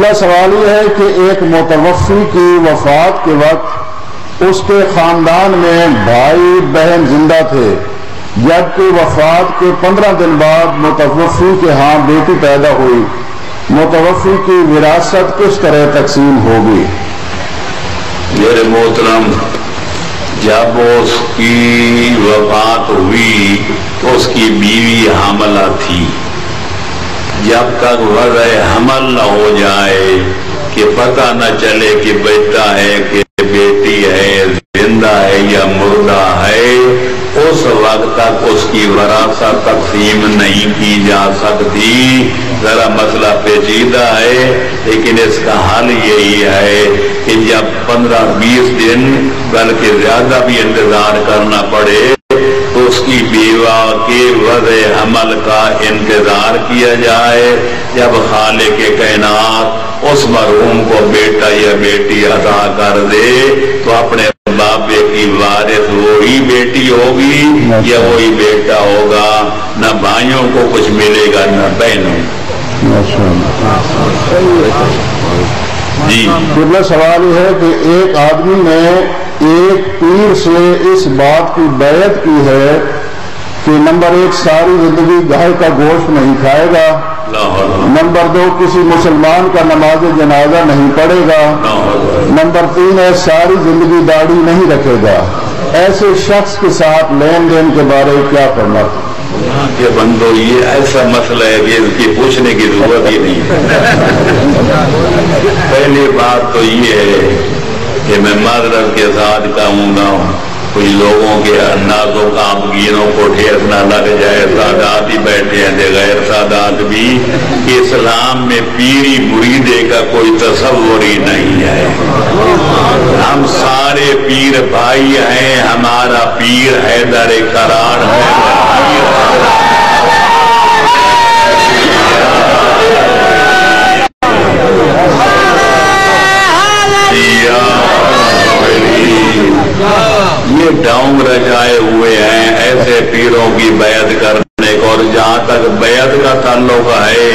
قبلہ سوال یہ ہے کہ ایک متوفی کی وفات کے وقت اس کے خاندان میں بھائی بہن زندہ تھے، جبکہ وفات کے 15 دن بعد متوفی کے ہاں بیٹی پیدا ہوئی، متوفی کی وراثت کس طرح تقسیم ہوگی؟ میرے محترم، جب اس کی وفات ہوئی تو اس کی بیوی حاملہ تھی. جب تک وضع حمل نہ ہو جائے کہ پتہ نہ چلے کہ بیٹا ہے کہ بیٹی ہے، زندہ ہے یا مردہ ہے، اس وقت تک اس کی وراثت تقسیم نہیں کی جا سکتی. ذرا مسئلہ پیچیدہ ہے، لیکن اس کا حل یہی ہے کہ جب 15-20 دن بلکہ زیادہ بھی انتظار کرنا پڑے تو اس کی بیوہ کے وضع حمل کا انتظار کیا جائے. جب خالق کائنات اس مرحوم کو بیٹا یا بیٹی عطا کر دے تو اپنے بابے کی وارث وہی بیٹی ہوگی یا وہی بیٹا ہوگا. نہ بھائیوں کو کچھ ملے گا نہ بہنوں. جی قبلہ سوال یہ ہے کہ ایک آدمی نے ایک پیر سے اس بات کی بیعت کی ہے کہ نمبر 1 ساری زندگی گائے کا گوشت نہیں کھائے گا، نمبر 2 کسی مسلمان کا نماز جنازہ نہیں پڑھے گا، نمبر 3 ہے ساری زندگی داڑھی نہیں رکھے گا. ایسے شخص کے ساتھ لین دین کے بارے میں کیا کرنا؟ کہ بندو یہ ایسا مسئلہ ہے کہ اس کی پوچھنے کی ضرورت ہی نہیں. پہلی بات تو یہ ہے کہ میں معذرت کے ساتھ کہوں گا کچھ لوگوں کے نازوں کامگینوں کو ٹھیس نہ لگ جائے. سادات ہی بیٹھے ہیں غیر سادات بھی. اسلام میں پیری مریدے کا کوئی تصور ہی نہیں ہے. ہم سارے پیر بھائی ہیں. ہمارا پیر حیدر کرار ہے. یہ ڈاؤں رجائے ہوئے ہیں ایسے پیروں کی بیعت کرنے کو. اور جہاں تک بیعت کا تعلق ہے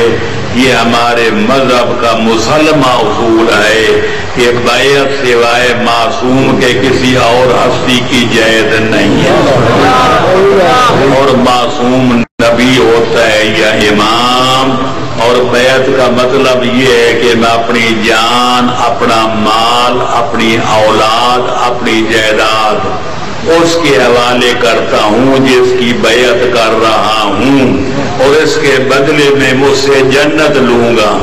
یہ ہمارے مذہب کا مسلمہ اصول ہے کہ بیعت سوائے معصوم کے کسی اور ہستی کی جائز نہیں ہے. اور معصوم نبی ہوتا ہے یا امام. اور بیعت کا مطلب یہ ہے کہ میں اپنی جان، اپنا مال، اپنی اولاد، اپنی جائیداد اس کے حوالے کرتا ہوں جس کی بیعت کر رہا ہوں، اور اس کے بدلے میں مجھ سے جنت لوں گا.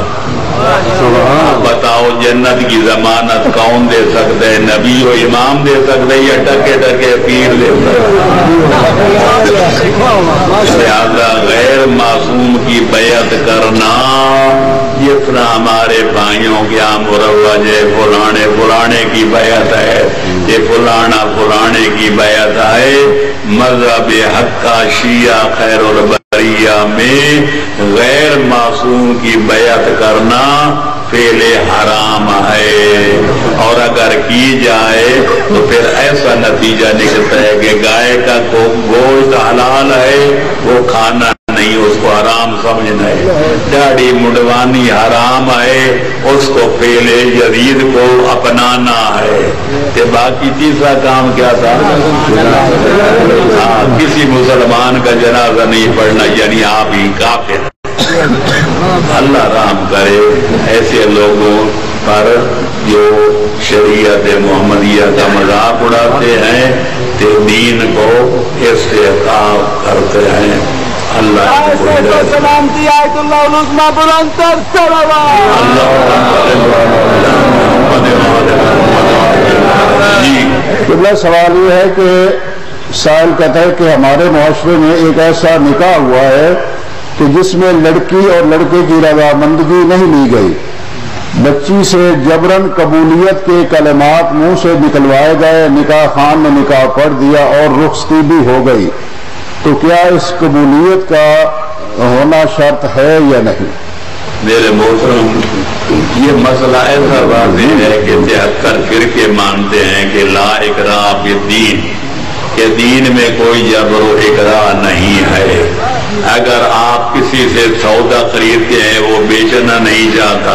بتاؤ جنت کی ضمانت کون دے سکتا ہے؟ نبی و امام دے سکتا ہے یا ٹکے ٹکے پیر دے سکتا ہے؟ لہذا غیر معصوم کی بیعت کرنا جتنا ہمارے بھائیوں کے یہاں مروج ہے فلانے کی بیعت ہے، یہ فلانے کی بیعت ہے. مذہب حق کا شیعہ خیر البریہ میں غیر معصوم کی بیعت کرنا فعل حرام ہے. اور اگر کی جائے تو پھر ایسا نتیجہ نکلتا ہے کہ گائے کا گوشت حلال ہے وہ کھانا نہیں، اس کو حرام سمجھنا ہے. داڑھی مڈوانی حرام ہے، اس کو فعل یزید کو اپنانا ہے. کہ باقی تیسرا کام کیا تھا؟ کسی مسلمان کا جنازہ نہیں پڑھنا، یعنی آپ ہی کافر. اللہ رحم کرے ایسے لوگوں پر جو شریعت محمدیہ کا مذاق اڑاتے ہیں، دین کو استحقاق کرتے ہیں. اللہ سلامتی آیت اللہ العظمی بلند تر صلوات. قبلہ سوال یہ ہے کہ سائل کہتا ہے کہ ہمارے معاشرے میں ایک ایسا نکاح ہوا ہے کہ جس میں لڑکی اور لڑکے کی رضامندگی نہیں لی گئی. بچی سے جبراً قبولیت کے کلمات منہ سے نکلوائے گئے، نکاح خان نے نکاح پڑھ دیا اور رخصتی بھی ہو گئی. تو کیا اس قبولیت کا ہونا شرط ہے یا نہیں؟ میرے محترم، یہ مسئلہ ایسا واضح ہے کہ 73 فرقے مانتے ہیں کہ لا اکراہ فی الدین، کہ دین میں کوئی جبر و اکراہ نہیں ہے. اگر آپ کسی سے سودا خریدتے ہیں وہ بیچنا نہیں چاہتا